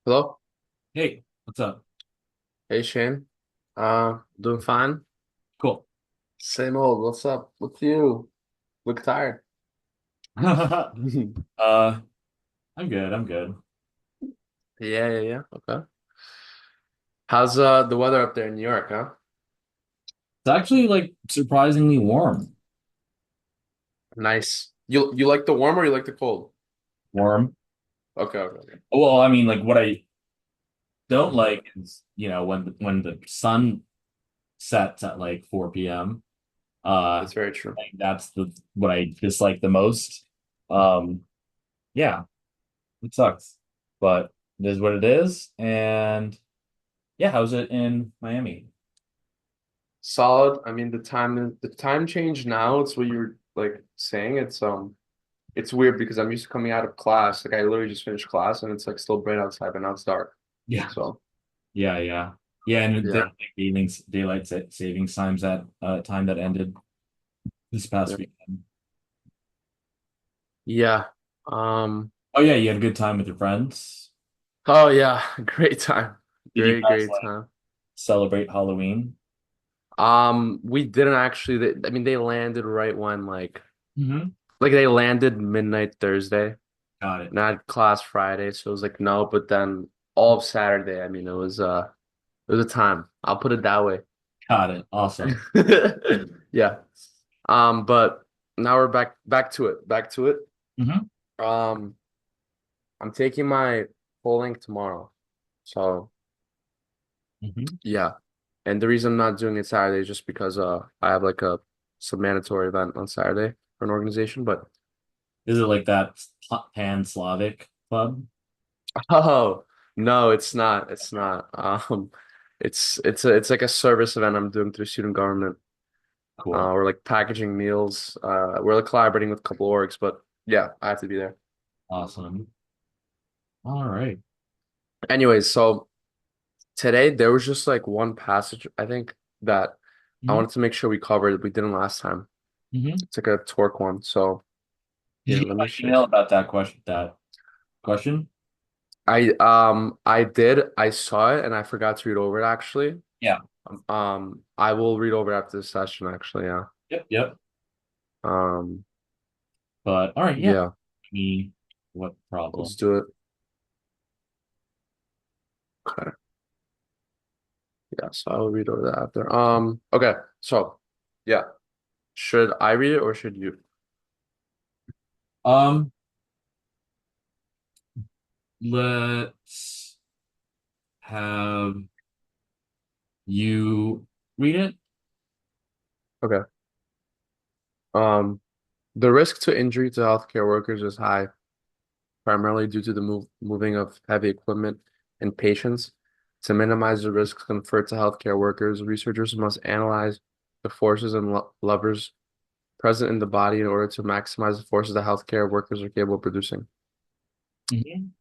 Hello? Hey, what's up? Hey Shane. Doing fine. Cool. Same old. What's up with you? Look tired. Uh, I'm good. I'm good. Yeah. Okay. How's the weather up there in New York, huh? It's actually like surprisingly warm. Nice. You like the warm or you like the cold? Warm. Okay. Well, I mean, like what I don't like is, when the sun sets at like 4 p.m. That's very true. Like that's the what I dislike the most. Um, yeah, it sucks, but it is what it is. And yeah, how's it in Miami? Solid. I mean the time change now, it's what you're like saying. It's weird because I'm used to coming out of class. Like I literally just finished class and it's like still bright outside, but now it's dark. Yeah, So yeah, and there yeah. were like savings times at time that ended this past Yeah. weekend. Yeah. Um, Oh yeah, you had a good time with your friends. oh yeah, great time. Did you guys Great like time. celebrate Halloween? We didn't actually. I mean, they landed right when Hmm. like they landed midnight Thursday, Got it. and I had class Friday, so it was like no. But then all of Saturday, I mean, it was a time. I'll put it that way. Got it. Awesome. Yeah. But now we're back to it. Back to it. Hmm. Um, I'm taking my polling tomorrow, so Hmm. yeah. And the reason I'm not doing it Saturday is just because I have like a some mandatory event on Saturday for an organization, but. Is it like that Pan-Slavic club? Oh, no, it's not. It's not. It's like a service event I'm doing through student government. Cool. We're like packaging meals. We're like collaborating with a couple orgs, but yeah, I have to be there. Awesome. All right. Anyways, so today there was just like one passage I think that I Hmm. wanted to make sure we covered. We didn't last time. Hmm. It's like a torque one. So Did yeah, you get let my me share. email about that question? That question? I did. I saw it and I forgot to read over it actually. Yeah. I will read over after this session actually. Yeah. Yep. Um, But all right, yeah. yeah, Me, what problem? let's do it. Okay. Yeah, so I'll read over that after. Okay. So, yeah. Should I read it or should you? Um, let's have you read it. Okay. Um, the risk to injury to healthcare workers is high, primarily due to the moving of heavy equipment and patients. To minimize the risks conferred to healthcare workers, researchers must analyze the forces and levers present in the body in order to maximize the forces that healthcare workers are capable of producing. Mhm.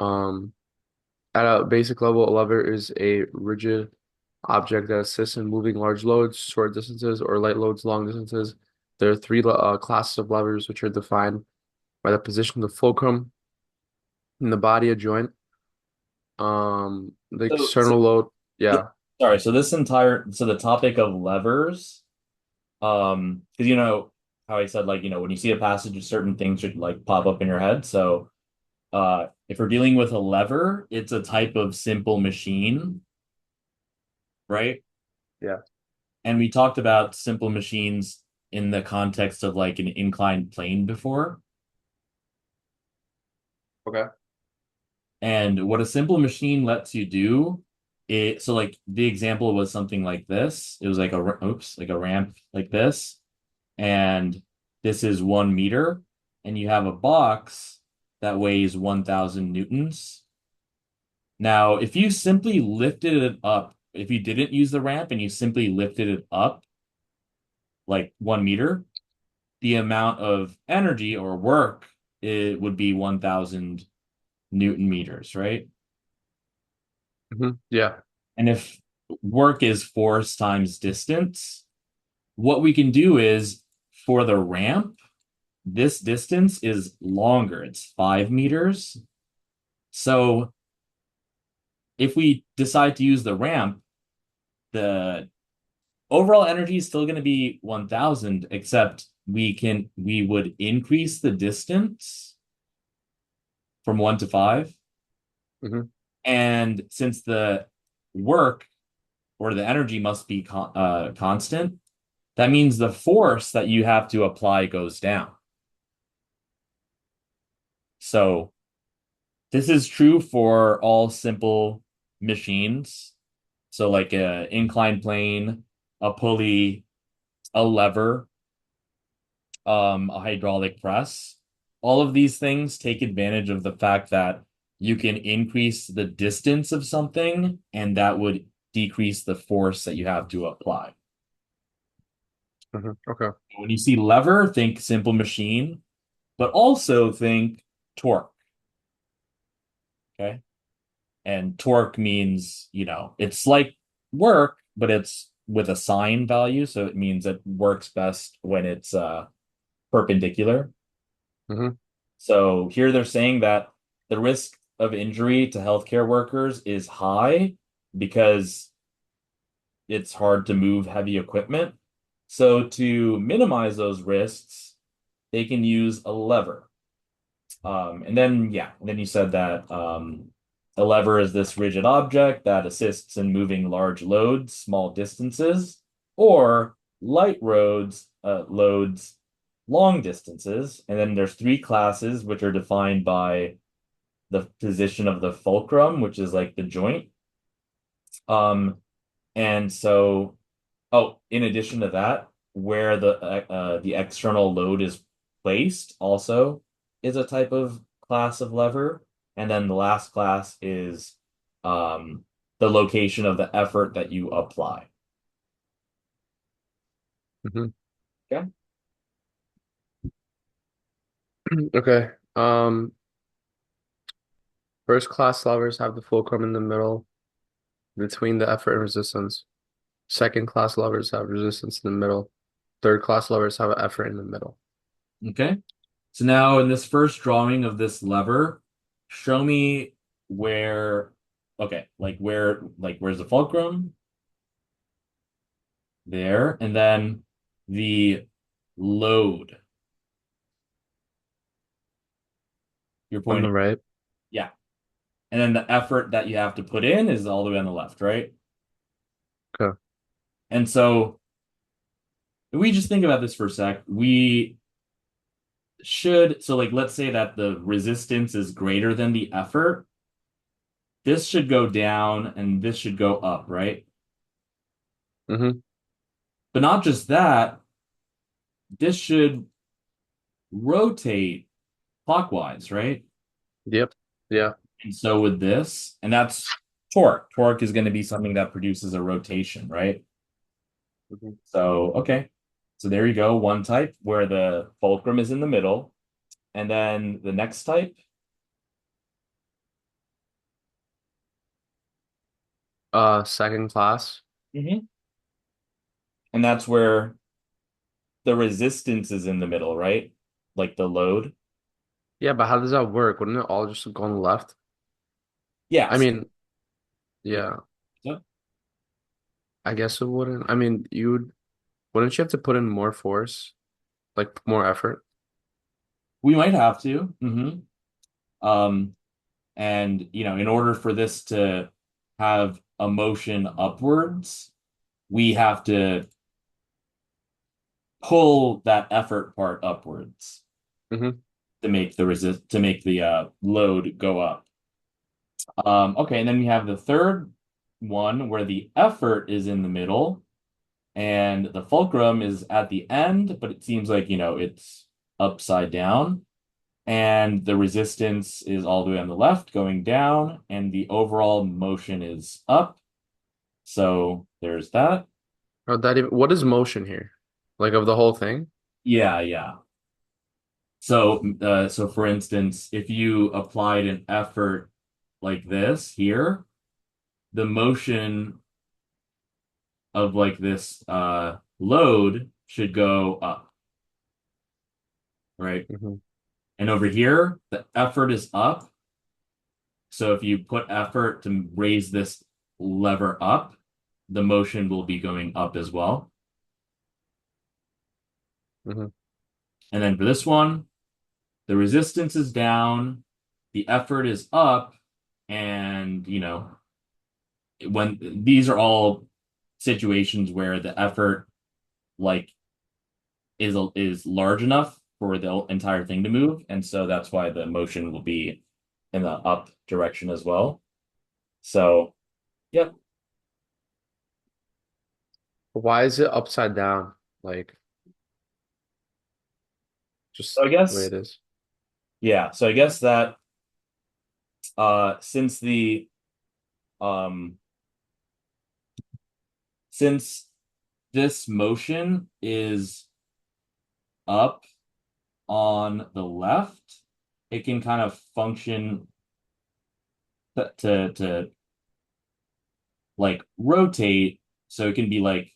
Um, At a basic level, a lever is a rigid object that assists in moving large loads, short distances, or light loads, long distances. There are three classes of levers which are defined by the position of the fulcrum in the body, a joint. The So external load, th yeah. sorry, so the topic of levers, because you know how I said like, when you see a passage, certain things should like pop up in your head. So, if we're dealing with a lever, it's a type of simple machine, right? Yeah. And we talked about simple machines in the context of like an inclined plane before. Okay. And what a simple machine lets you do, so like the example was something like this. It was like like a ramp like this, and this is 1 meter, and you have a box that weighs 1,000 newtons. Now, if you simply lifted it up, if you didn't use the ramp and you simply lifted it up like 1 meter, the amount of energy or work it would be 1,000 Newton meters, right? Yeah. And if work is force times distance, what we can do is for the ramp, this distance is longer. It's 5 meters. So if we decide to use the ramp, the overall energy is still going to be 1000, except we would increase the distance from 1 to 5. hmm And since the work or the energy must be constant, that means the force that you have to apply goes down. So this is true for all simple machines. So like a inclined plane, a pulley, a lever, a hydraulic press. All of these things take advantage of the fact that you can increase the distance of something, and that would decrease the force that you have to apply. Okay. When you see lever, think simple machine, but also think torque. Okay. And torque means, it's like work, but it's with a sine value. So it means it works best when it's perpendicular. hmm So here they're saying that the risk of injury to healthcare workers is high because it's hard to move heavy equipment. So to minimize those risks, they can use a lever. And then you said that a lever is this rigid object that assists in moving large loads, small distances, or light loads, long distances. And then there's three classes which are defined by the position of the fulcrum, which is like the joint. Um, and so, oh, in addition to that, where the external load is placed also is a type of class of lever. And then the last class is the location of the effort that you apply. hmm Okay. Okay. First class levers have the fulcrum in the middle between the effort and resistance. Second class levers have resistance in the middle. Third class levers have an effort in the middle. Okay. So now in this first drawing of this lever, show me where, okay, where's the fulcrum? There. And then the load. You're On pointing, the right. yeah. And then the effort that you have to put in is all the way on the left, right? Okay. And so if we just think about this for a sec, so like let's say that the resistance is greater than the effort. This should go down and this should go up, right? hmm But not just that, this should rotate clockwise, right? Yep. Yeah. And so with this, and that's torque. Torque is going to be something that produces a rotation, right? hmm So, okay. So there you go. One type where the fulcrum is in the middle. And then the next type. Second class. Mhm. And that's where the resistance is in the middle, right? Like the load. Yeah, but how does that work? Wouldn't it all just go on the left? I Yes. mean, yeah, So I guess it wouldn't. I mean, wouldn't you have to put in more force, like more effort? we might have to. Um, and in order for this to have a motion upwards, we have to pull that effort part upwards hmm to make the load go up. Okay, and then we have the third one where the effort is in the middle and the fulcrum is at the end, but it seems like, it's upside down. And the resistance is all the way on the left going down, and the overall motion is up. So there's that. Or that even, what is motion here? Like of the whole thing? Yeah, yeah. So for instance, if you applied an effort like this here, the motion of like this load should go up, right? Hmm. And over here, the effort is up. So if you put effort to raise this lever up, the motion will be going up as well. Hmm. And then for this one, the resistance is down, the effort is up, and when these are all situations where the effort like is large enough for the entire thing to move, and so that's why the motion will be in the up direction as well. So, yep. Why is it upside down? Like So just I the way guess it is. yeah. So I guess that since the um since this motion is up on the left, it can kind of function to like rotate. So it can be like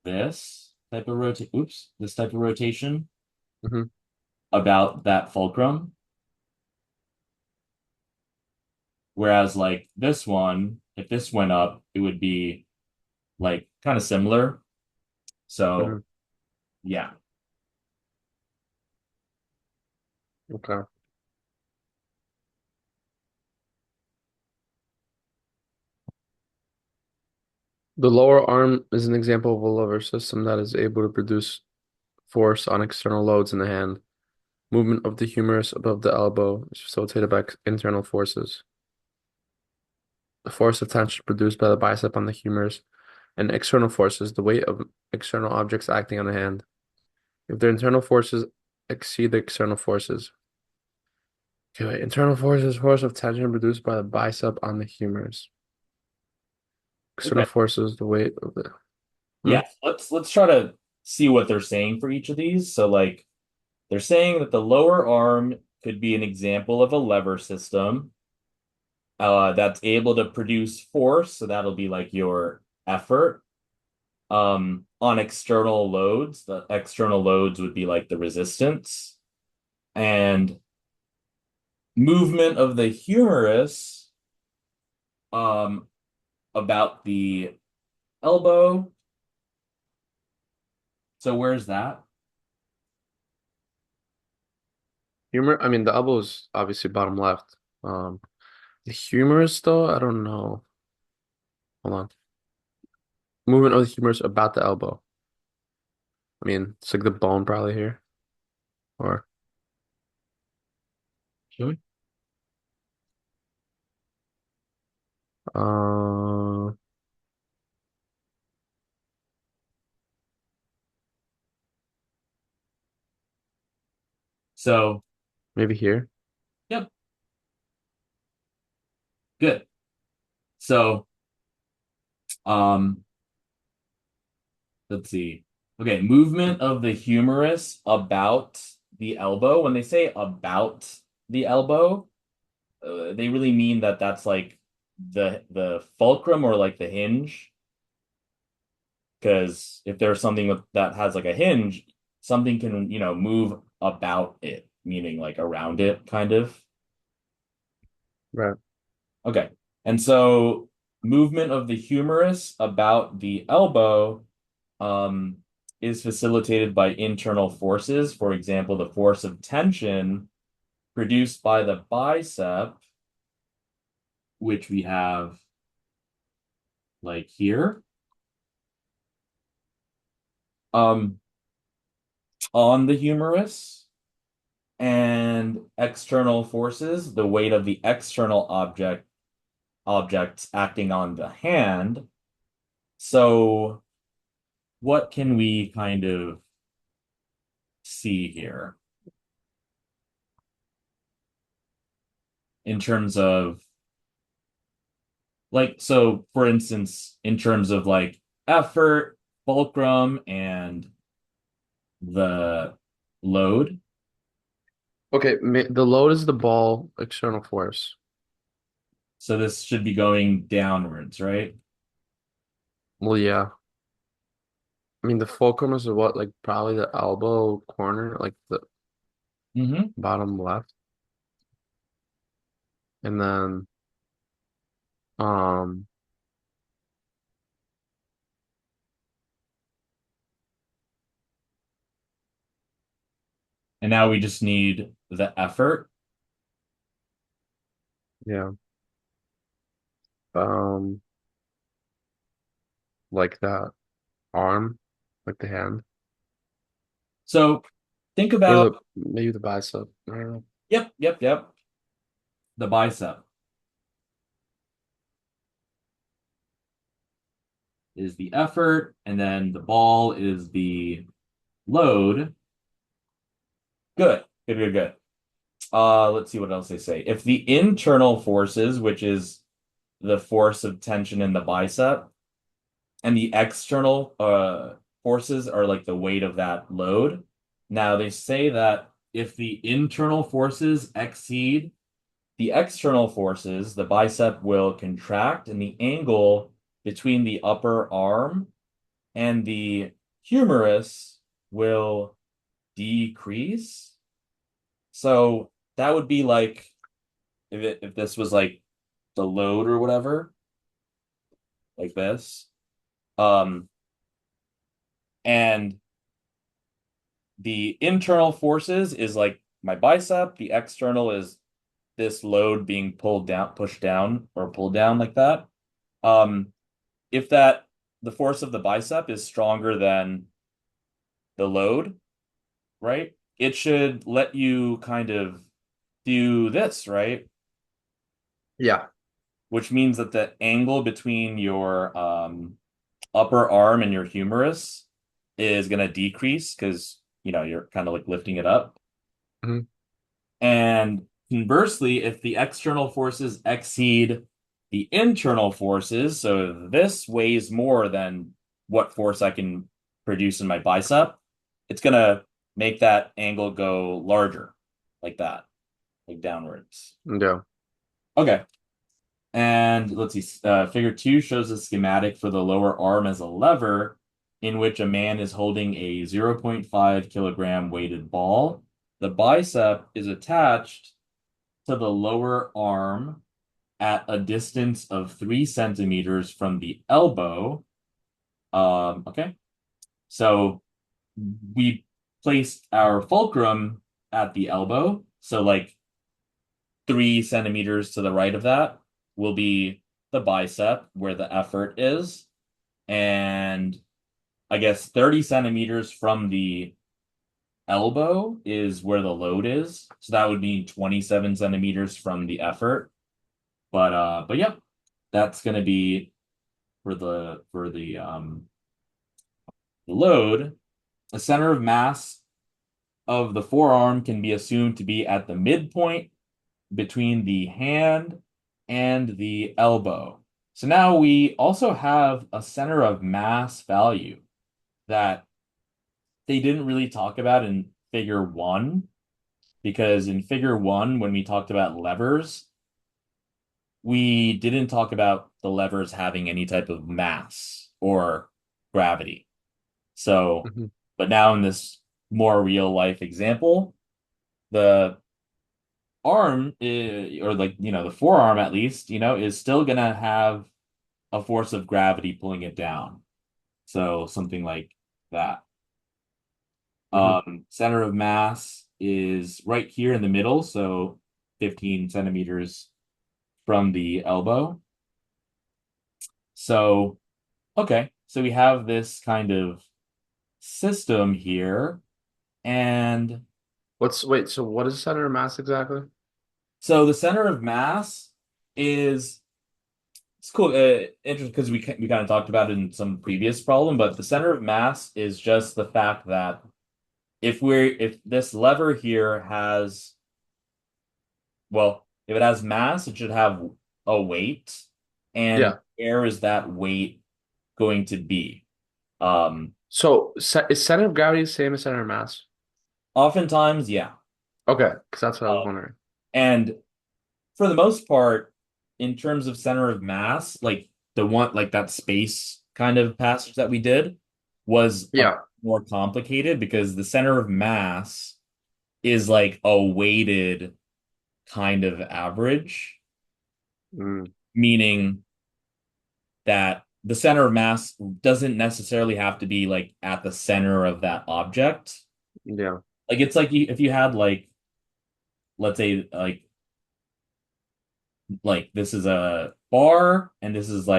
this type of rotate. Oops, this type of rotation Hmm. about that fulcrum. Whereas like this one, if this went up, it would be like kind of similar. Hmm. So yeah. Okay. The lower arm is an example of a lever system that is able to produce force on external loads in the hand. Movement of the humerus above the elbow is facilitated by internal forces. The force of tension produced by the bicep on the humerus and external forces, the weight of external objects acting on the hand. If the internal forces exceed the external forces. Okay, wait. Internal forces, force of tension produced by the bicep on the humerus. External Okay. forces, the weight of the. Hmm? Yeah. Let's try to see what they're saying for each of these. So like they're saying that the lower arm could be an example of a lever system that's able to produce force. So that'll be like your effort on external loads. The external loads would be like the resistance and movement of the humerus um, about the elbow. So where's that? Humor, I mean, the elbow is obviously bottom left. The humerus, though, I don't know. Hold on. Movement of the humerus about the elbow. I mean, it's like the bone probably here. Or, Show me. uh, So, maybe here. yep, good. So, um, let's see. Okay, movement of the humerus about the elbow. When they say about the elbow, they really mean that that's like the fulcrum or like the hinge. Because if there's something that has like a hinge, something can, move about it, meaning like around it, kind of. Right. Okay. And so movement of the humerus about the elbow um, is facilitated by internal forces. For example, the force of tension produced by the bicep, which we have like here, um, on the humerus, and external forces, the weight of the external objects acting on the hand. So what can we kind of see here in terms of like, so for instance, in terms of like effort, fulcrum, and the load? Okay, the load is the ball external force. So this should be going downwards, right? Well, yeah. I mean, the fulcrum is what, like probably the elbow corner, like the Mm-hmm. bottom left, and then um, And now we just need the effort. yeah, um, like that arm, like the hand, So think or about, the maybe the bicep. I don't know. yep, yep, yep, the bicep is the effort, and then the ball is the load. Good, good, good, good. Let's see what else they say. If the internal forces, which is the force of tension in the bicep, and the external forces are like the weight of that load. Now they say that if the internal forces exceed the external forces, the bicep will contract and the angle between the upper arm and the humerus will decrease. So that would be like if this was like the load or whatever, like this. Um, and the internal forces is like my bicep, the external is this load being pulled down, pushed down, or pulled down like that. Um, if that the force of the bicep is stronger than the load, right? It should let you kind of do this, right? Yeah. Which means that the angle between your upper arm and your humerus is going to decrease because you're kind of like lifting it up. Mhm. And conversely, if the external forces exceed the internal forces, so this weighs more than what force I can produce in my bicep, it's going to make that angle go larger, like that, like downwards. Yeah. Okay. And let's see, figure two shows a schematic for the lower arm as a lever in which a man is holding a 0.5 kilogram weighted ball. The bicep is attached to the lower arm at a distance of 3 centimeters from the elbow. Okay. So we placed our fulcrum at the elbow. So like 3 centimeters to the right of that will be the bicep where the effort is. And I guess 30 centimeters from the elbow is where the load is. So that would be 27 centimeters from the effort. But yep, that's gonna be for the load. The center of mass of the forearm can be assumed to be at the midpoint between the hand and the elbow. So now we also have a center of mass value that they didn't really talk about in figure one, because in figure one, when we talked about levers, we didn't talk about the levers having any type of mass or gravity. So, Hmm. but now in this more real life example, the arm or like, the forearm at least, is still gonna have a force of gravity pulling it down. So something like that. Hmm. Center of mass is right here in the middle, so 15 centimeters from the elbow. So, okay, so we have this kind of system here. And Wait, so what is center of mass exactly? so the center of mass is it's cool, interesting because we kind of talked about it in some previous problem, but the center of mass is just the fact that if this lever here has if it has mass, it should have a weight, and Yeah. where is that weight going to be? Um, So is center of gravity the same as center of mass? Oftentimes, yeah. Okay, because that's what I was Um, wondering. and for the most part, in terms of center of mass, like the one like that space kind of passage that we did was a Yeah. more complicated because the center of mass is like a weighted kind of average, Mm, meaning that the center of mass doesn't necessarily have to be like at the center of that object. yeah. Like it's like if you had like let's say like this is a bar and this is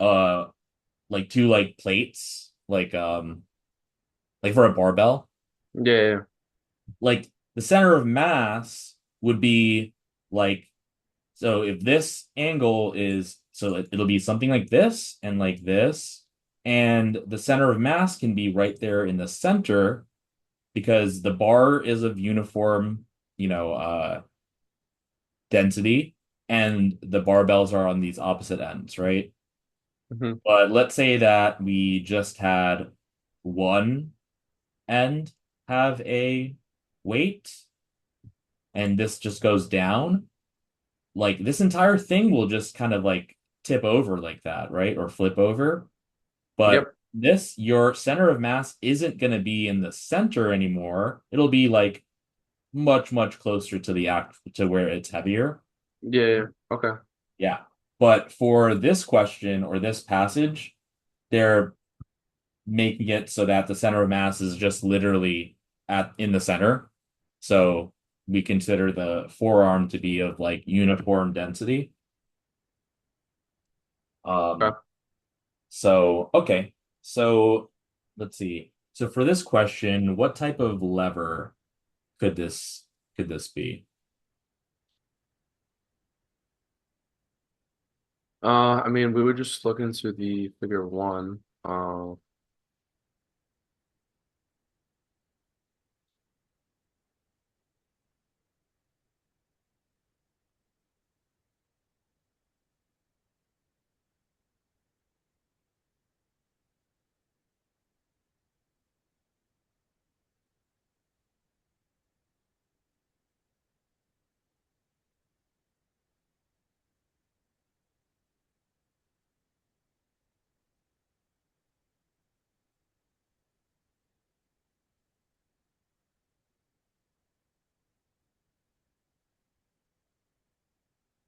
uh like two like plates like for a barbell, Yeah. Yeah. like the center of mass would be like, so if this angle is, so it'll be something like this, and the center of mass can be right there in the center because the bar is of uniform, density, and the barbells are on these opposite ends, right? Hmm. But let's say that we just had one end have a weight and this just goes down, like this entire thing will just kind of like tip over like that, right? Or flip over. But Yep. this, your center of mass isn't going to be in the center anymore. It'll be like much, much closer to the act to where it's heavier. Yeah. Yeah. Okay. Yeah. But for this question or this passage, they're making it so that the center of mass is just literally at in the center. So we consider the forearm to be of like uniform density. Um, Okay. so okay. So let's see. So for this question, what type of lever could this be? I mean, we would just look into the figure one.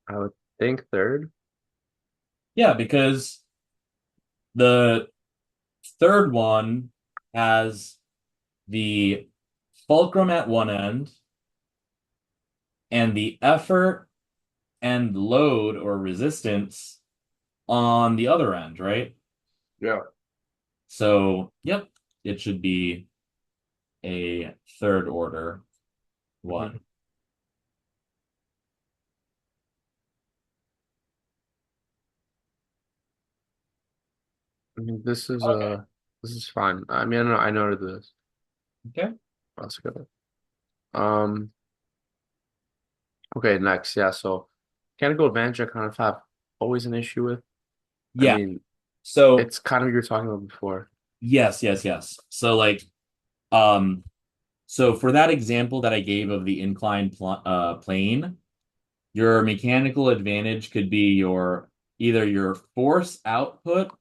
I would think third. Yeah, because the third one has the fulcrum at one end and the effort and load or resistance on the other end, right? Yeah. So, yep, it should be a third order Hmm. one. I mean, Okay. this is fine. I mean, I know this. Okay. That's good. Um, okay, next. Yeah, so mechanical advantage I kind of have always an issue with. I Yeah. mean, So, it's kind of you were talking about before. yes, yes, yes. So um so for that example that I gave of the inclined plane, your mechanical advantage could be your either your force output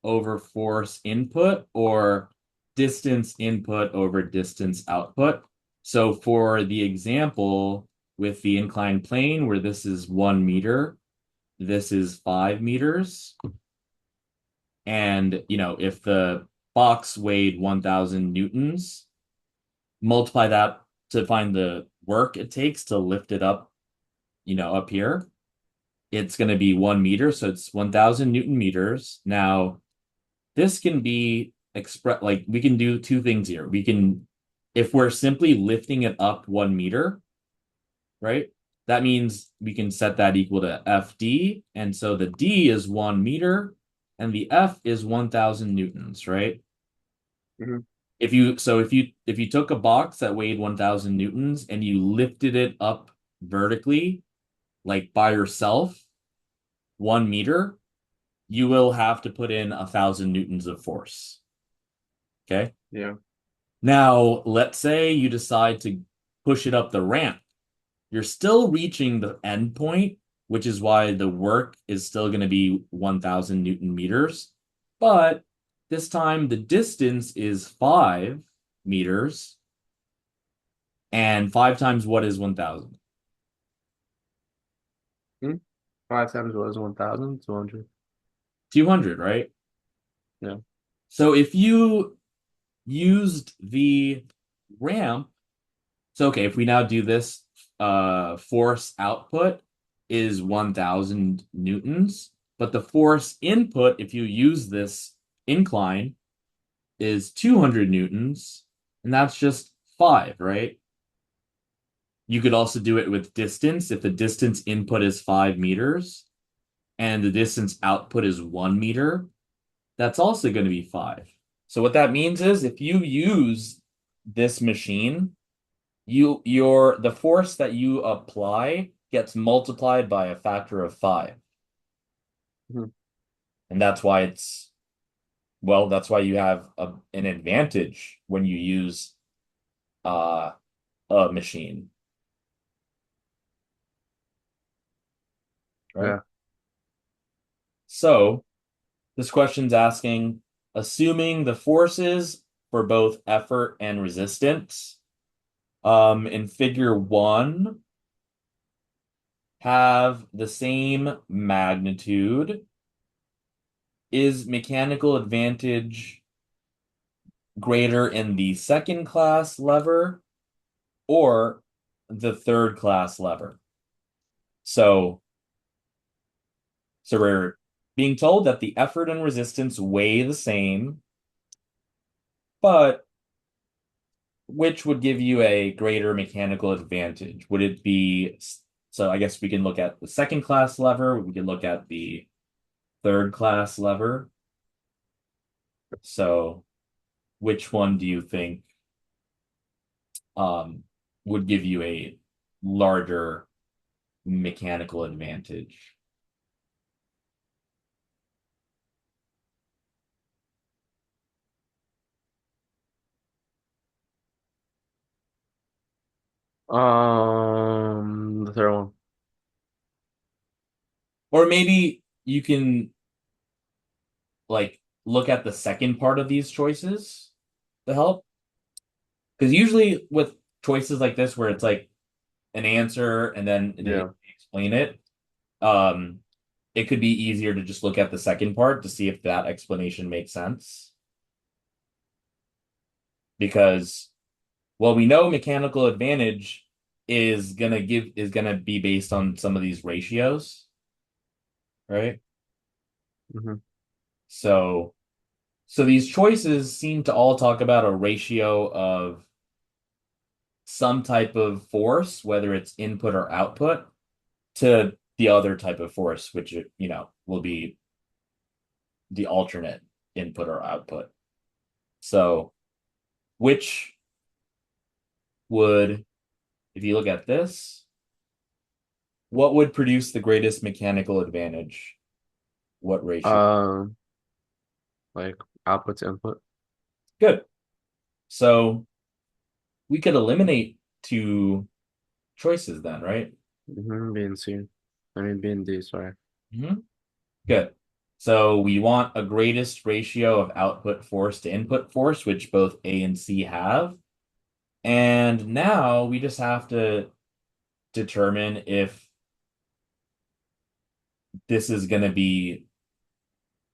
over force input or distance input over distance output. So for the example with the inclined plane where this is 1 meter, this is 5 meters. And if the box weighed 1,000 newtons, multiply that to find the work it takes to lift it up, up here, it's going to be 1 meter. So it's 1,000 Newton meters. Now, this can be express like we can do two things here. We can, if we're simply lifting it up 1 meter, right? That means we can set that equal to FD. And so the D is 1 meter and the F is 1,000 newtons, right? Hmm. If you took a box that weighed 1,000 newtons and you lifted it up vertically, like by yourself, 1 meter, you will have to put in 1,000 newtons of force. Okay. Yeah. Now, let's say you decide to push it up the ramp. you're still reaching the end point, which is why the work is still going to be 1000 Newton meters. But this time the distance is 5 meters, and 5 times what is 1000? Hmm? 5 times what is 1,000? 200. 200, right? Yeah. So if you used the ramp, so okay, if we now do this, force output is 1000 newtons, but the force input, if you use this incline, is 200 newtons, and that's just 5, right? You could also do it with distance. If the distance input is 5 meters and the distance output is 1 meter, that's also going to be 5. So what that means is if you use this machine, the force that you apply gets multiplied by a factor of 5. Mhm. And that's why you have an advantage when you use uh, a machine, right? Yeah. So this question's asking, assuming the forces for both effort and resistance, in figure 1 have the same magnitude, is mechanical advantage greater in the second class lever or the third class lever? So, so we're being told that the effort and resistance weigh the same, but which would give you a greater mechanical advantage? Would it be, so I guess we can look at the second class lever, we can look at the third class lever. So which one do you think um would give you a larger mechanical advantage? The third one. Or maybe you can like look at the second part of these choices to help. Because usually with choices like this, where it's like an answer and then they Yeah. explain it, um, it could be easier to just look at the second part to see if that explanation makes sense. Because, well, we know mechanical advantage is gonna be based on some of these ratios, right? Hmm. So so these choices seem to all talk about a ratio of some type of force, whether it's input or output, to the other type of force, which will be the alternate input or output. So, which would, if you look at this, what would produce the greatest mechanical advantage? What ratio? Um, like output to input. Good. So we could eliminate two choices then, right? B and C. I mean B and D, sorry. Mhm. Good. So we want a greatest ratio of output force to input force, which both A and C have. And now we just have to determine if this is going to be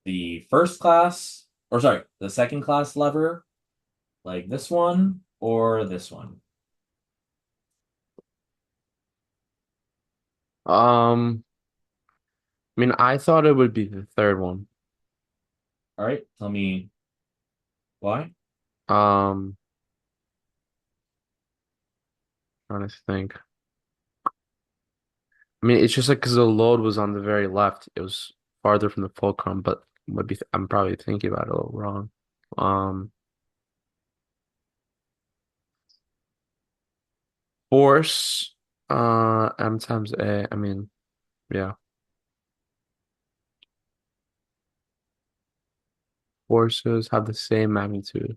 the first class, or sorry, the second class lever, like this one, or this one. Um, I mean I thought it would be the third one. All right, tell me why. Um, Trying to think. I mean, it's just like because the load was on the very left, it was farther from the fulcrum, but maybe I'm probably thinking about it a little wrong. Um, Force, M times A. I mean, yeah, forces have the same magnitude.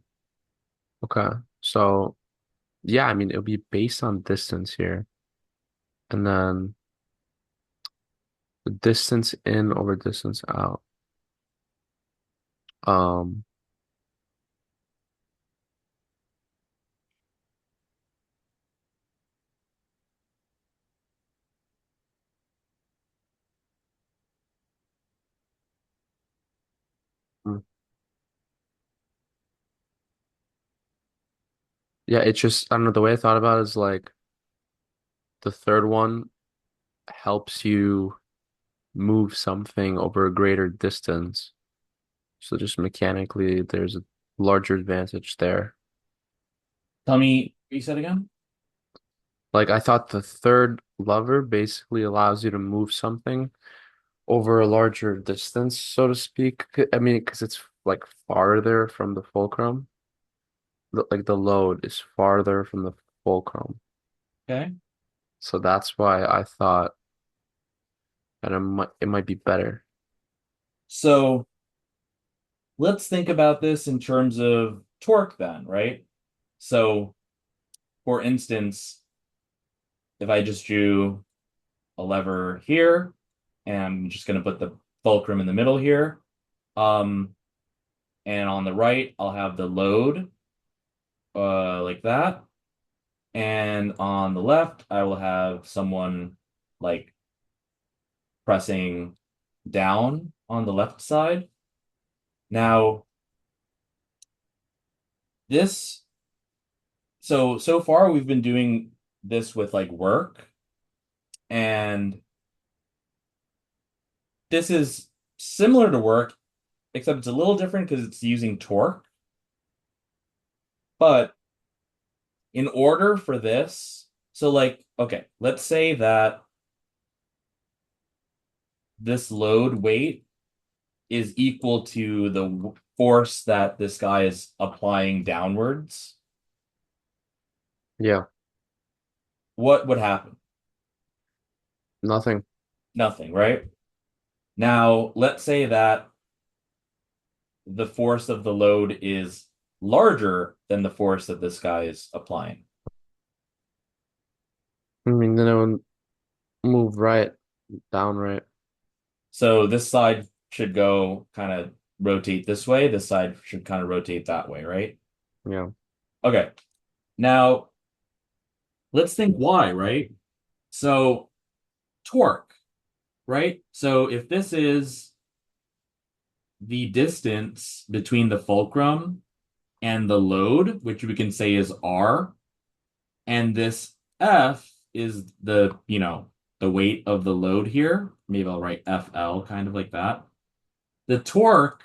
Okay, so yeah, I mean, it'll be based on distance here. And then the distance in over distance out. Um, hmm. Yeah, it's just, I don't know, the way I thought about it is like the third one helps you move something over a greater distance. So just mechanically, there's a larger advantage there. Tell me what you said again. Like I thought the third lever basically allows you to move something over a larger distance, so to speak. I mean, because it's like farther from the fulcrum. Like the load is farther from the fulcrum. Okay. So that's why I thought that it might be better. So let's think about this in terms of torque then, right? So for instance, if I just drew a lever here, and I'm just going to put the fulcrum in the middle here, um, and on the right, I'll have the load, like that. And on the left, I will have someone like pressing down on the left side. Now, this, so far we've been doing this with like work, and this is similar to work, except it's a little different because it's using torque. But in order for this, so like, okay, let's say that this load weight is equal to the force that this guy is applying downwards. Yeah, What would happen? nothing. Nothing, right? Now, let's say that the force of the load is larger than the force that this guy is applying. I mean, then it would move right, down right. So this side should go kind of rotate this way. This side should kind of rotate that way, right? Yeah. Okay. Now, let's think why, right? So torque, right? So if this is the distance between the fulcrum and the load, which we can say is R, and this F is the weight of the load here. Maybe I'll write FL kind of like that. The torque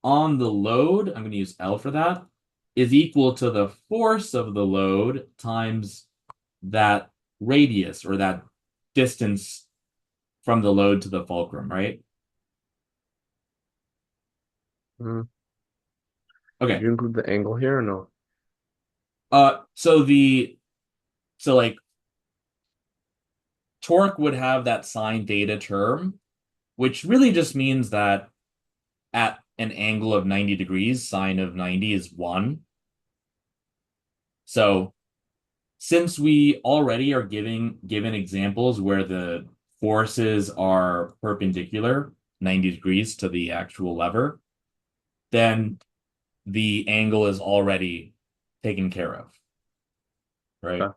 on the load, I'm going to use L for that, is equal to the force of the load times that radius or that distance from the load to the fulcrum, right? Mhm. Did Okay. you include the angle here or no? So like torque would have that sine theta term, which really just means that at an angle of 90 degrees, sine of 90 is 1. So since we already are given examples where the forces are perpendicular 90 degrees to the actual lever, then the angle is already taken care of, right? Okay.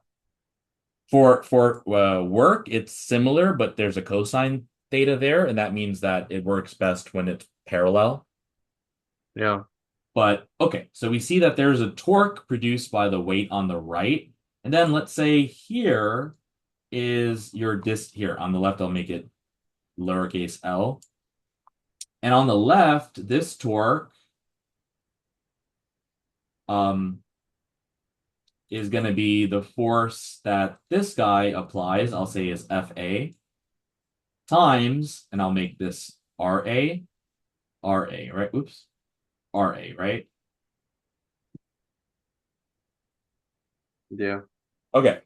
For work, it's similar, but there's a cosine theta there, and that means that it works best when it's parallel. Yeah. But okay, so we see that there's a torque produced by the weight on the right. And then let's say here is your here on the left, I'll make it lowercase l. And on the left, this torque um, is going to be the force that this guy applies, I'll say is FA, times, and I'll make this RA, right? Oops, RA, right? Yeah. Okay.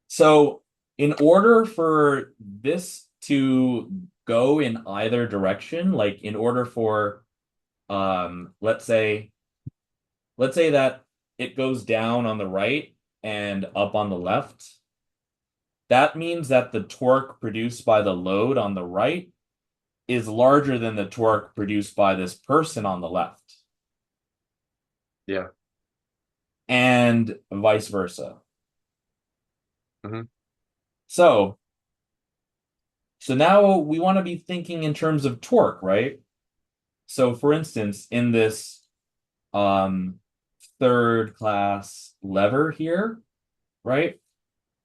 So in order for this to go in either direction, like in order for let's say that it goes down on the right and up on the left, that means that the torque produced by the load on the right is larger than the torque produced by this person on the left, Yeah. and vice versa. Hmm. So, so now we want to be thinking in terms of torque, right? So for instance, in this um third class lever here, right?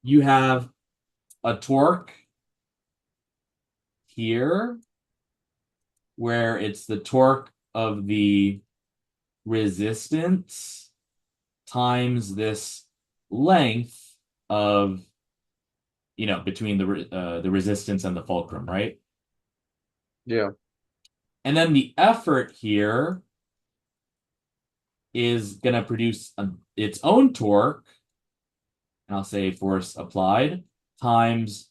You have a torque here where it's the torque of the resistance times this length of, between the resistance and the fulcrum, right? Yeah. And then the effort here is going to produce its own torque, and I'll say force applied, times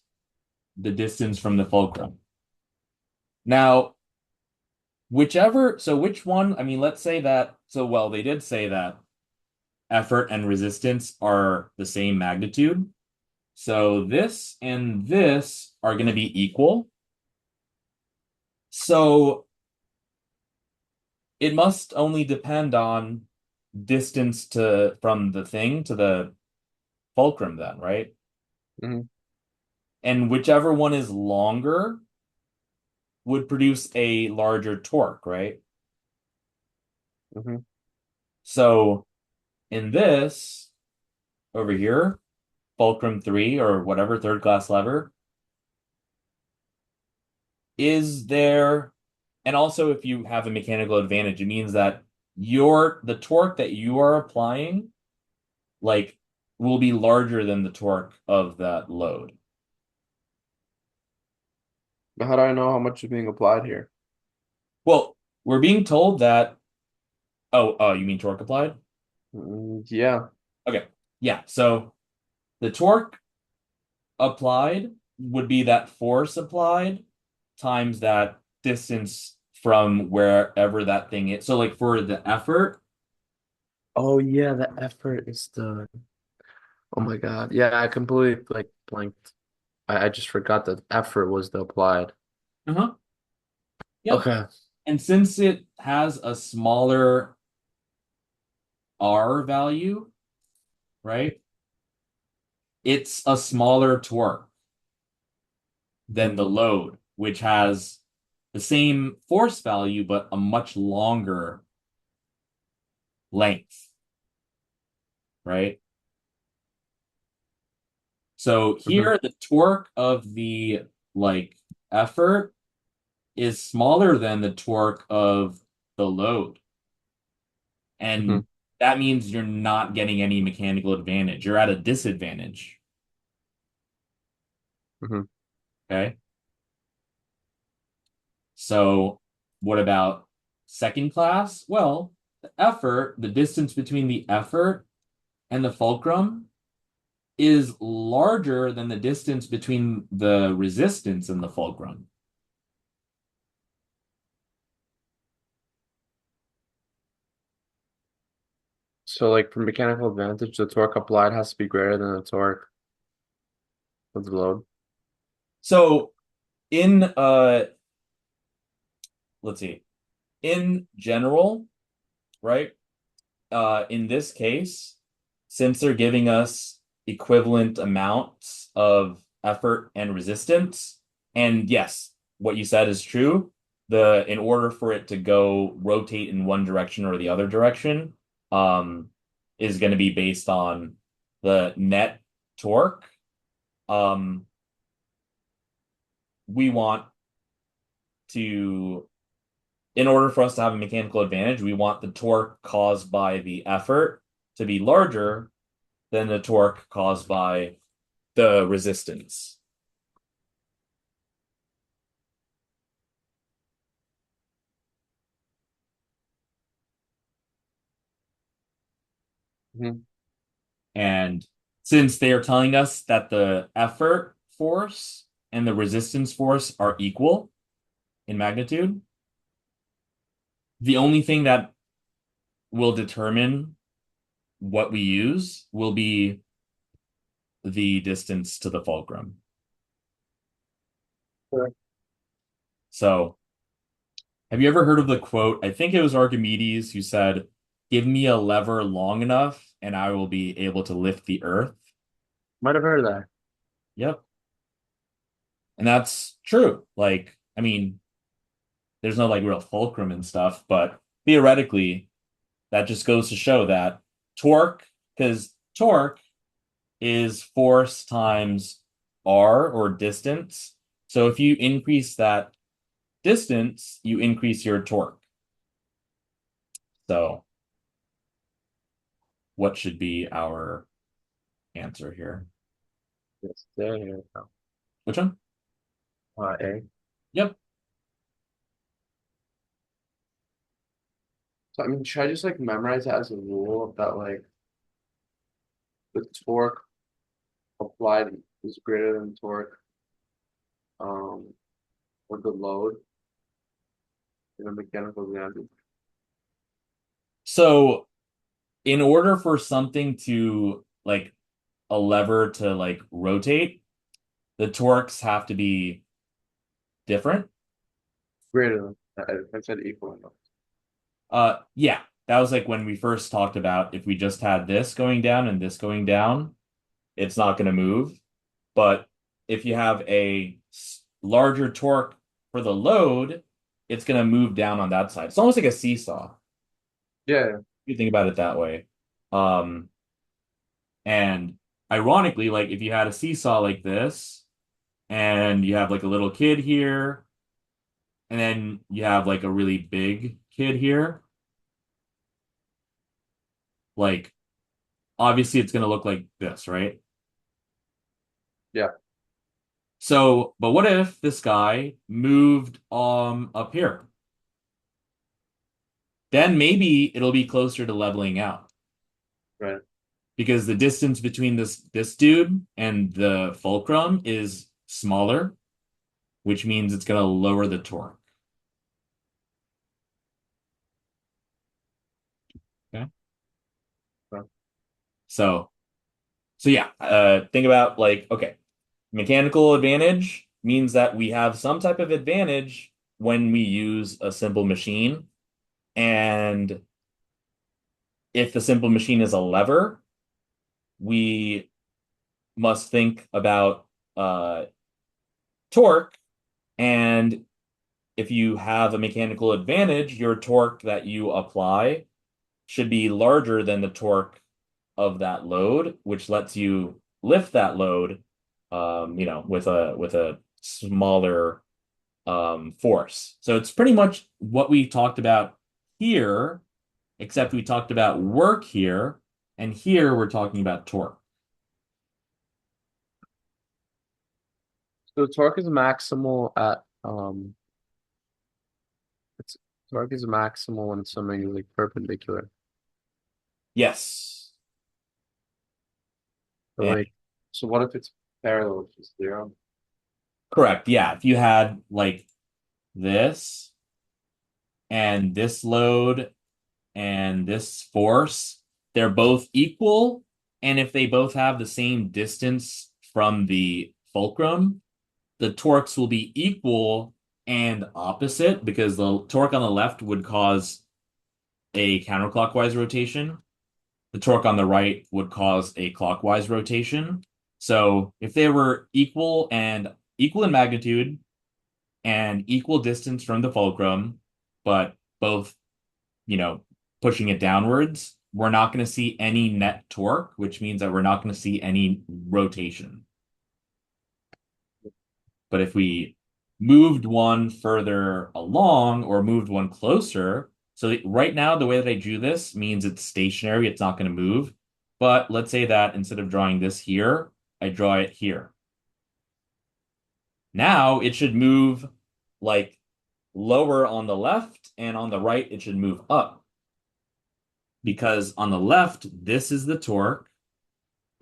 the distance from the fulcrum. Now, which one, I mean, let's say that, so well, they did say that effort and resistance are the same magnitude. So this and this are going to be equal. So it must only depend on distance to from the thing to the fulcrum then, right? Hmm. And whichever one is longer would produce a larger torque, right? Hmm. So in this over here, fulcrum 3 or whatever third class lever, is there, and also if you have a mechanical advantage, it means that the torque that you are applying, like, will be larger than the torque of that load. But how do I know how much is being applied here? Well, we're being told that, oh, you mean torque applied? Yeah. Okay. Yeah. So the torque applied would be that force applied times that distance from wherever that thing is. So like for the effort, Oh yeah, the effort is the. Oh my God. Yeah, I completely like blanked. I just forgot that effort was the applied. uh-huh. Yep. Okay. And since it has a smaller R value, right? It's a smaller torque than the load, which has the same force value, but a much longer length, right? So Hmm. here, the torque of the like effort is smaller than the torque of the load. Hmm. And that means you're not getting any mechanical advantage. You're at a disadvantage. Hmm. Okay. So what about second class? Well, the distance between the effort and the fulcrum is larger than the distance between the resistance and the fulcrum. So like for mechanical advantage, the torque applied has to be greater than the torque of the load. So in let's see, in general, right? In this case, since they're giving us equivalent amounts of effort and resistance, and yes, what you said is true. In order for it to go rotate in one direction or the other direction, um, is going to be based on the net torque. Um, we want to, in order for us to have a mechanical advantage, we want the torque caused by the effort to be larger than the torque caused by the resistance. Hmm. And since they are telling us that the effort force and the resistance force are equal in magnitude, the only thing that will determine what we use will be the distance to the fulcrum. Correct. So, have you ever heard of the quote? I think it was Archimedes who said, "Give me a lever long enough and I will be able to lift the earth." Might have heard of that. Yep. And that's true. Like, I mean, there's no like real fulcrum and stuff, but theoretically, that just goes to show that torque, because torque is force times r, or distance. So if you increase that distance, you increase your torque. So what should be our answer here? Yes, there you go. Which one? A. Yep. So I mean, should I just like memorize that as a rule that like the torque applied is greater than torque um or the load in a mechanical example? So in order for something to like a lever to like rotate, the torques have to be different. Greater than I said equal enough. Yeah, that was like when we first talked about if we just had this going down and this going down, it's not going to move. But if you have a larger torque for the load, it's going to move down on that side. It's almost like a seesaw. Yeah, If you think about it that way. Um, and ironically, like if you had a seesaw like this, and you have like a little kid here, and then you have like a really big kid here, like obviously it's going to look like this, right? yeah. So, but what if this guy moved up here? Then maybe it'll be closer to leveling out Right. because the distance between this dude and the fulcrum is smaller, which means it's going to lower the torque. Okay. Right. So, so yeah, think about like, okay, mechanical advantage means that we have some type of advantage when we use a simple machine. And if the simple machine is a lever, we must think about torque. And if you have a mechanical advantage, your torque that you apply should be larger than the torque of that load, which lets you lift that load, with a smaller force. So it's pretty much what we talked about here, except we talked about work here, and here we're talking about torque. So torque is maximal at it's torque is maximal when something is like perpendicular. Yes. But And like so what if it's parallel, which is zero? correct. Yeah. If you had like this and this load and this force, they're both equal. And if they both have the same distance from the fulcrum, the torques will be equal and opposite because the torque on the left would cause a counterclockwise rotation. The torque on the right would cause a clockwise rotation. So if they were equal in magnitude and equal distance from the fulcrum, but both, you know, pushing it downwards, we're not going to see any net torque, which means that we're not going to see any rotation. But if we moved one further along or moved one closer, so right now, the way that I drew this means it's stationary, it's not going to move. But let's say that instead of drawing this here, I draw it here. Now it should move like lower on the left, and on the right, it should move up. Because on the left, this is the torque,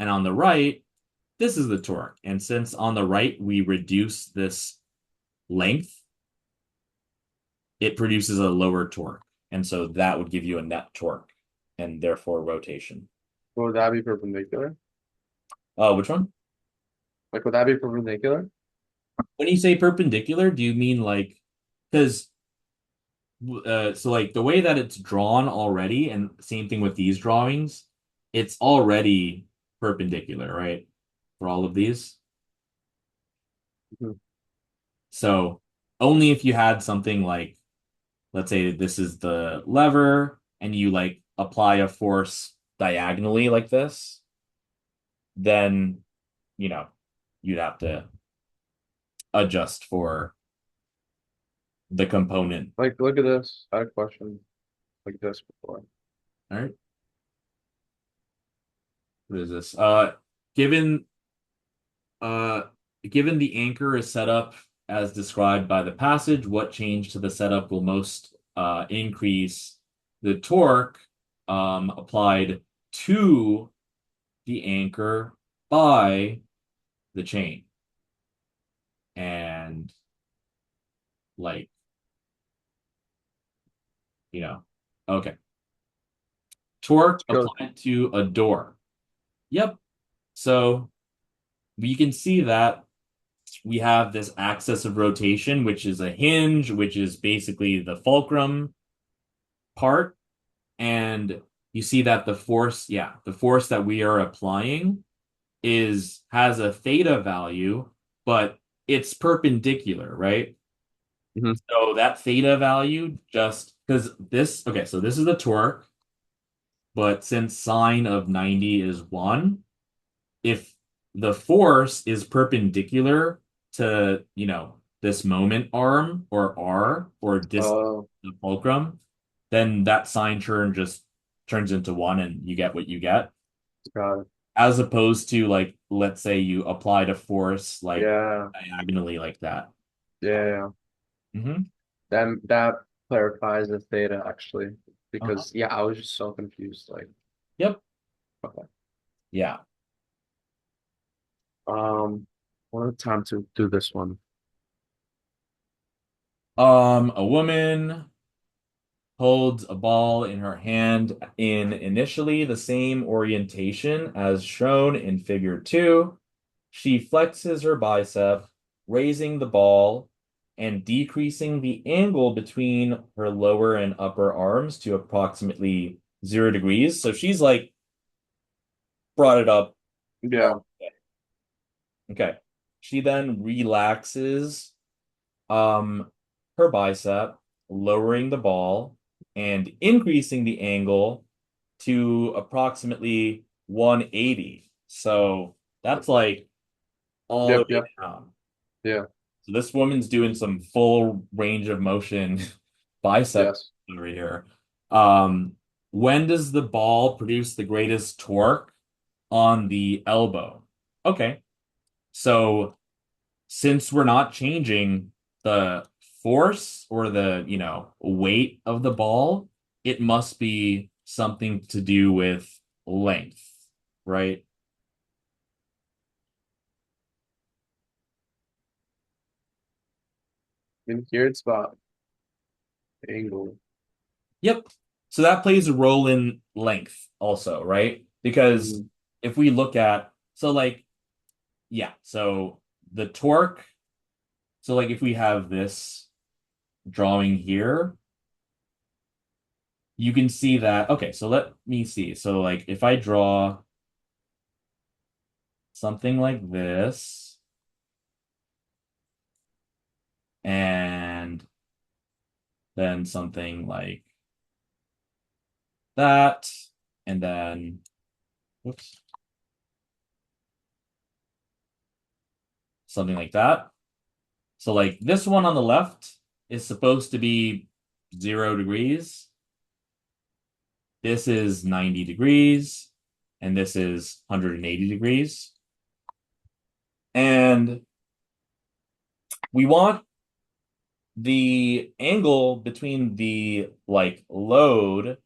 and on the right, this is the torque. And since on the right, we reduce this length, it produces a lower torque. And so that would give you a net torque and therefore rotation. Would that be perpendicular? Which one? Like, would that be perpendicular? When you say perpendicular, do you mean like, because so like the way that it's drawn already, and same thing with these drawings, it's already perpendicular, right? For all of these. Mhm. So only if you had something like, let's say this is the lever, and you like apply a force diagonally like this, then you know you'd have to adjust for the component. Like, look at this. I had a question like this before. All right. What is this? Given uh given the anchor is set up as described by the passage, what change to the setup will most increase the torque applied to the anchor by the chain? And like, you know, okay. Torque Let's go. applied to a door. Yep. So you can see that we have this axis of rotation, which is a hinge, which is basically the fulcrum part. And you see that the force, yeah, the force that we are applying is has a theta value, but it's perpendicular, right? Mhm. So that theta value just because this, okay, so this is the torque, but since sine of 90 is 1, if the force is perpendicular to, this moment arm or R or this Oh, the fulcrum, then that sine turn just turns into 1 and you get what you get. got it. As opposed to like, let's say you applied a force like Yeah, diagonally like that. yeah, yeah. Hmm. That clarifies the theta actually, Uh-huh. because yeah, I was just so confused. Like, Yep. okay. Yeah. What a time to do this one. A woman holds a ball in her hand in initially the same orientation as shown in figure 2. She flexes her bicep, raising the ball and decreasing the angle between her lower and upper arms to approximately 0 degrees. So she's like brought it up. Yeah. Okay. She then relaxes um her bicep, lowering the ball and increasing the angle to approximately 180. So that's like all the Yep, way yep. down. Yeah. So this woman's doing some full range of motion bicep Yes. over here. Um, when does the ball produce the greatest torque? On the elbow. Okay. So since we're not changing the force or the, weight of the ball, it must be something to do with length, right? In here it's about angle. Yep. So that plays a role in length also, right? Because Mhm. if we look at, so like, yeah, so the torque, so like if we have this drawing here, you can see that, okay, so let me see. So like if I draw something like this, and then something like that, and then, whoops, something like that. So like this one on the left is supposed to be 0 degrees. This is 90 degrees, and this is 180 degrees. And we want the angle between the like load,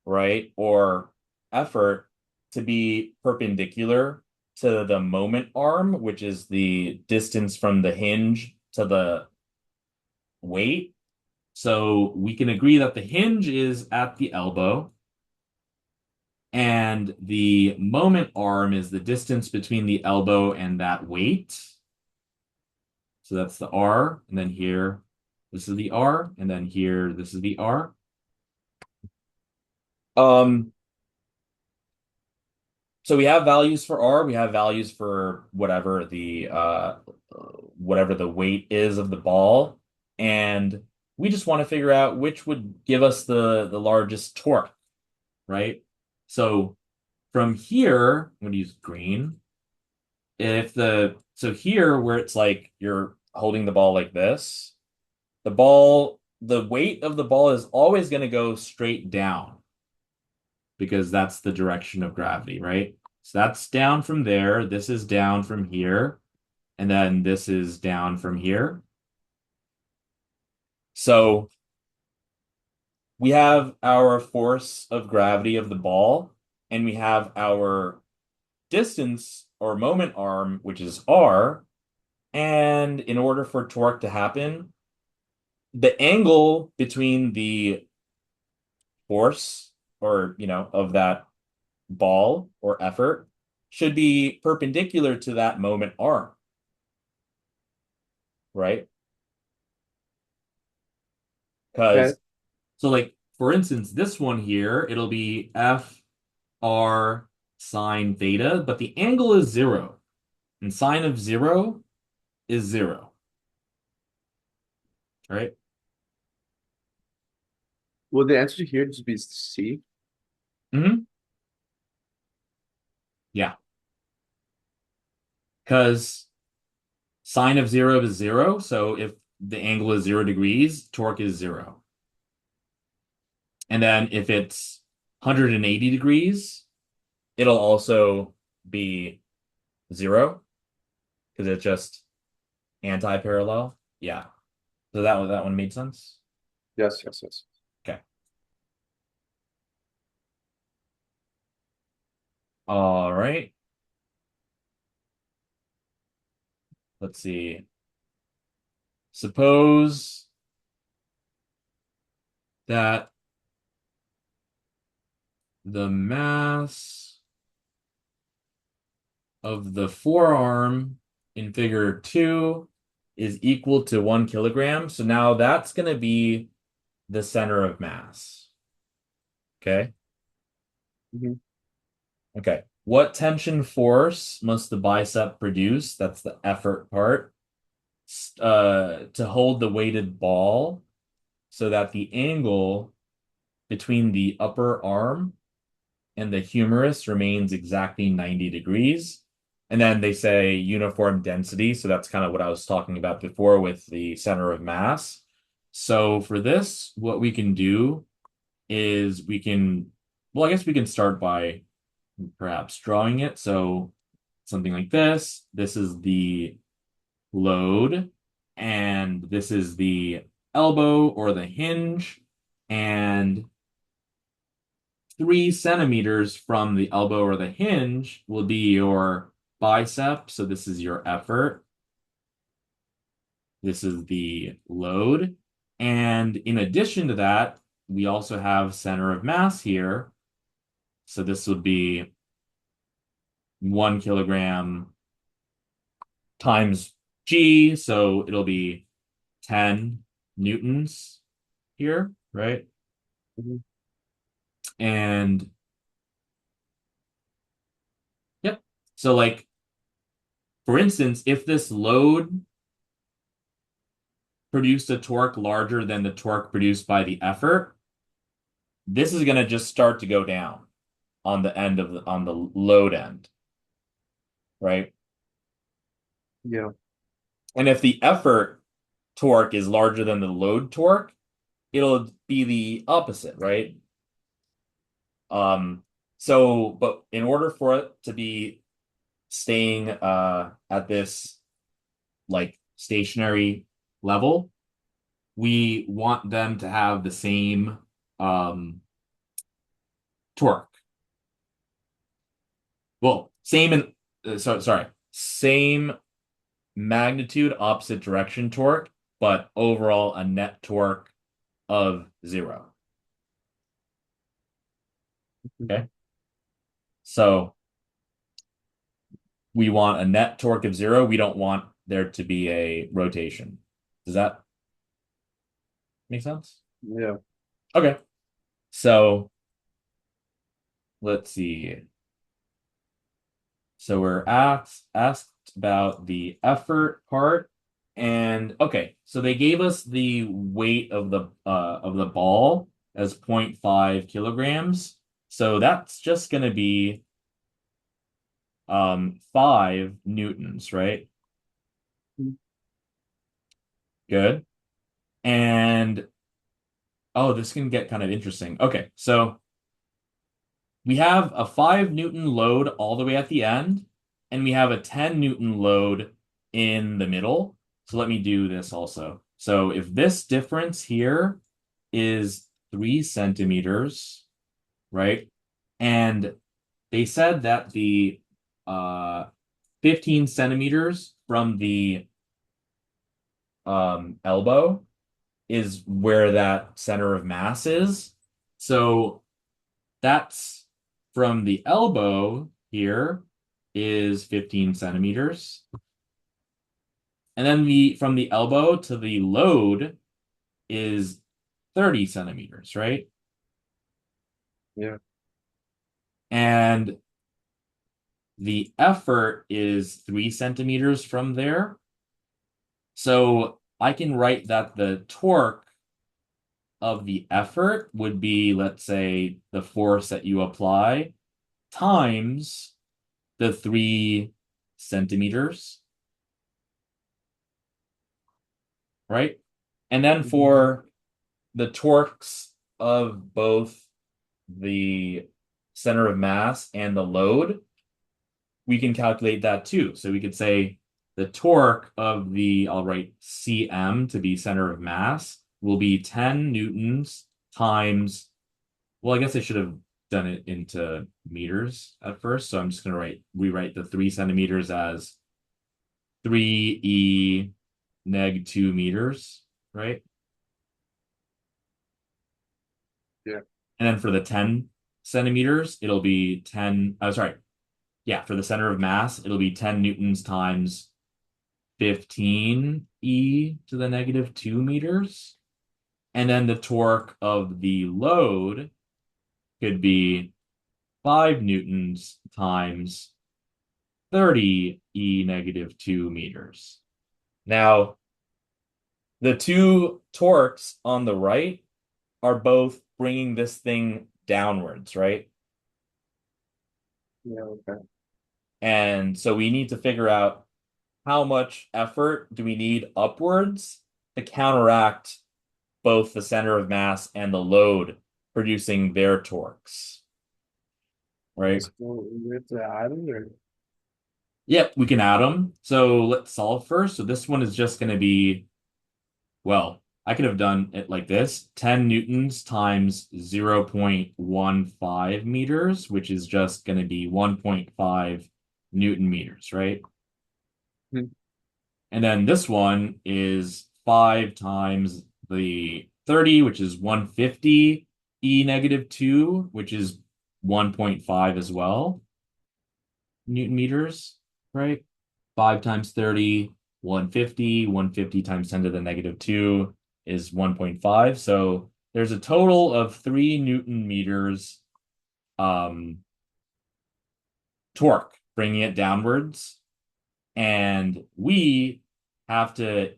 right, or effort to be perpendicular to the moment arm, which is the distance from the hinge to the weight. So we can agree that the hinge is at the elbow. And the moment arm is the distance between the elbow and that weight. So that's the R, and then here, this is the R, and then here, this is the R. Um, so we have values for R, we have values for whatever the weight is of the ball, and we just want to figure out which would give us the largest torque, right? So from here, I'm going to use green. If the so here where it's like you're holding the ball like this, the weight of the ball is always going to go straight down because that's the direction of gravity, right? So that's down from there. This is down from here. And then this is down from here. So we have our force of gravity of the ball, and we have our distance or moment arm, which is R. And in order for torque to happen, the angle between the force or, of that ball or effort should be perpendicular to that moment arm, right? Okay. Because, so like, for instance, this one here, it'll be F R sine theta, but the angle is 0. And sine of 0 is 0, right? Will the answer here just be C? Hmm. Yeah. Because sine of 0 is 0. So if the angle is 0 degrees, torque is 0. And then if it's 180 degrees, it'll also be 0 because it's just anti-parallel. Yeah. So that one made sense. Yes, yes, yes. Okay. All right. Let's see. Suppose that the mass of the forearm in figure 2 is equal to 1 kilogram. So now that's going to be the center of mass. Okay. Hmm. Okay. What tension force must the bicep produce? That's the effort part. To hold the weighted ball so that the angle between the upper arm and the humerus remains exactly 90 degrees. And then they say uniform density. So that's kind of what I was talking about before with the center of mass. So for this, what we can do is well, I guess we can start by perhaps drawing it. So something like this. This is the load, and this is the elbow or the hinge, and 3 centimeters from the elbow or the hinge will be your bicep. So this is your effort. This is the load. And in addition to that, we also have center of mass here. So this would be 1 kilogram times G. So it'll be 10 newtons here, right? Hmm. And yep. So like, for instance, if this load produced a torque larger than the torque produced by the effort, this is going to just start to go down on the load end, right? Yeah. And if the effort torque is larger than the load torque, it'll be the opposite, right? Um, but in order for it to be staying at this like stationary level, we want them to have the same um torque. Well, same in sorry, same magnitude, opposite direction torque, but overall a net torque of 0. Mhm. Okay. So we want a net torque of 0. We don't want there to be a rotation. Does that make sense? Yeah. Okay. So let's see. So we're asked about the effort part. And okay, so they gave us the weight of the ball as 0.5 kilograms. So that's just gonna be 5 newtons, right? Good. And oh, this can get kind of interesting. Okay, so we have a 5 Newton load all the way at the end, and we have a 10 Newton load in the middle. So let me do this also. So if this difference here is 3 centimeters, right? And they said that the uh 15 centimeters from the elbow is where that center of mass is. So that's from the elbow here is 15 centimeters. And then from the elbow to the load is 30 centimeters, right? Yeah. And the effort is 3 centimeters from there. So I can write that the torque of the effort would be, let's say, the force that you apply times the 3 centimeters, right? And then Mhm. for the torques of both the center of mass and the load, we can calculate that too. So we could say the torque of the, I'll write cm to be center of mass, will be 10 newtons times, well, I guess I should have done it into meters at first. So I'm just going to rewrite the 3 centimeters as 3e neg 2 meters, right? Yeah. And then for the 10 centimeters, it'll be 10, oh, sorry. Yeah, for the center of mass, it'll be 10 newtons times 15 e to the negative 2 meters. And then the torque of the load could be 5 newtons times 30 e negative 2 meters. Now, the two torques on the right are both bringing this thing downwards, right? Yeah. Okay. And so we need to figure out how much effort do we need upwards to counteract both the center of mass and the load producing their torques, right? So we have to add it or Yep, we can add them. So let's solve first. So this one is just going to be, well, I could have done it like this, 10 newtons times 0.15 meters, which is just going to be 1.5 Newton meters, right? Hmm. And then this one is 5 times the 30, which is 150 e negative 2, which is 1.5 as well, Newton meters, right? 5 times 30, 150. 150 times 10 to the negative 2 is 1.5. So there's a total of 3 Newton meters um, torque, bringing it downwards. And we have to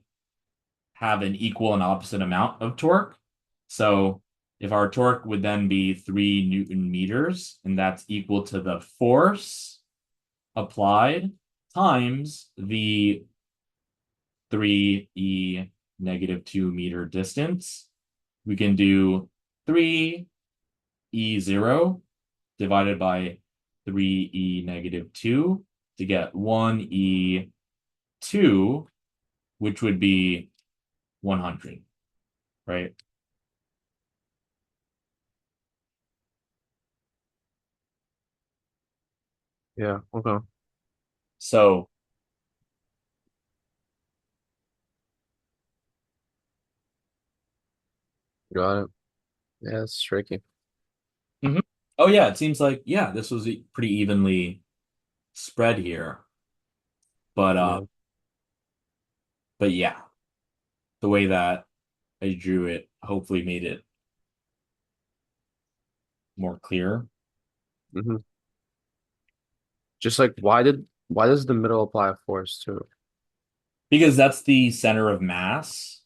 have an equal and opposite amount of torque. So if our torque would then be 3 Newton meters, and that's equal to the force applied times the 3e negative 2 meter distance, we can do 3e0 divided by 3e negative 2 to get 1e2, which would be 100, right? Yeah. Okay. So, Got it. Yeah, it's tricky. mhm. Oh yeah, it seems like yeah, this was pretty evenly spread here. But Yeah. but yeah, the way that I drew it hopefully made it more clear. Hmm. Just like why does the middle apply a force to? Because that's the center of mass.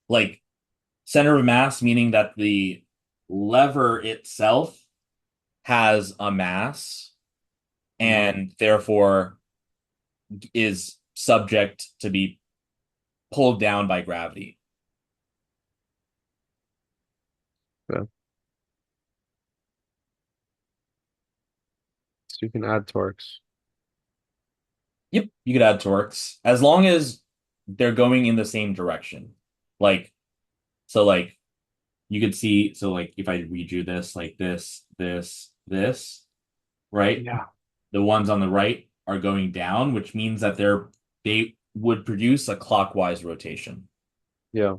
Like center of mass meaning that the lever itself has a mass Hmm. and therefore is subject to be pulled down by gravity. Yeah. So you can add torques. Yep, you could add torques as long as they're going in the same direction. Like, so like you could see, so like if I redrew this like this, right? Yeah. The ones on the right are going down, which means that they would produce a clockwise rotation. Yeah.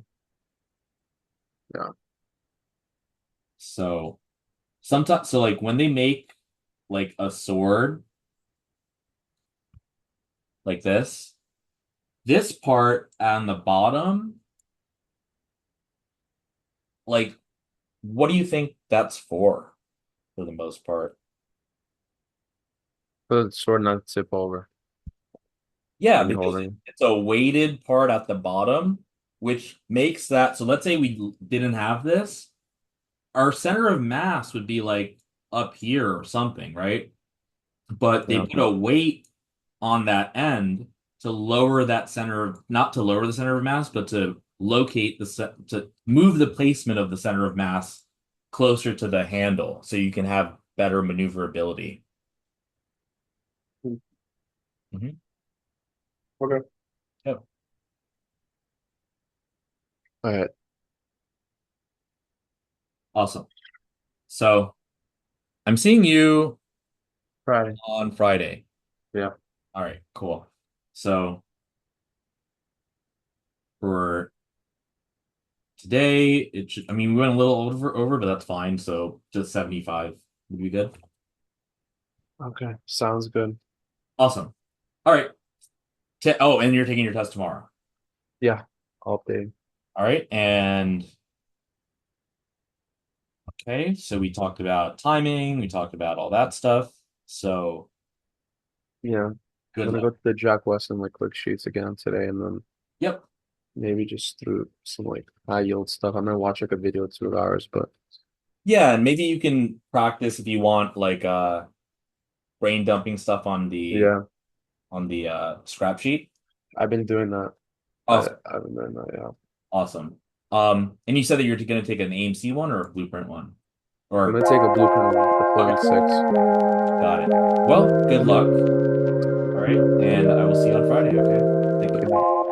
Yeah. So sometimes, so like when they make like a sword like this part on the bottom, like what do you think that's for the most part? For the sword not to tip over Yeah, when you're because holding it. it's a weighted part at the bottom, which makes that so let's say we didn't have this, our center of mass would be like up here or something, right? But they Yeah. put a weight on that end to lower that center of, not to lower the center of mass, but to locate to move the placement of the center of mass closer to the handle so you can have better maneuverability. Mhm. Okay. Yep. All right. Awesome. So I'm seeing you Friday. on Friday. Yeah. All right, cool. So for today, it should, I mean, we went a little over, but that's fine. So just 75 would be good. Okay. Sounds good. Awesome. All right. Oh, and you're taking your test tomorrow. Yeah. All day. All right. And okay, so we talked about timing, we talked about all that stuff. So Yeah. I'm good gonna luck. go to the Jack Wesson like quick sheets again today and then Yep. maybe just through some like high yield stuff. I'm gonna watch like a video 2 hours, but Yeah, and maybe you can practice if you want like brain dumping stuff yeah, on the scrap sheet. I've been doing that. Awesome. I've been doing that, yeah. Awesome. And you said that you're going to take an AMC one or a blueprint one? I'm Or gonna take a blueprint one, the okay, Pulleys 6. got it. Well, good luck. All right, and I will see you on Friday, okay? Thank you. Okay.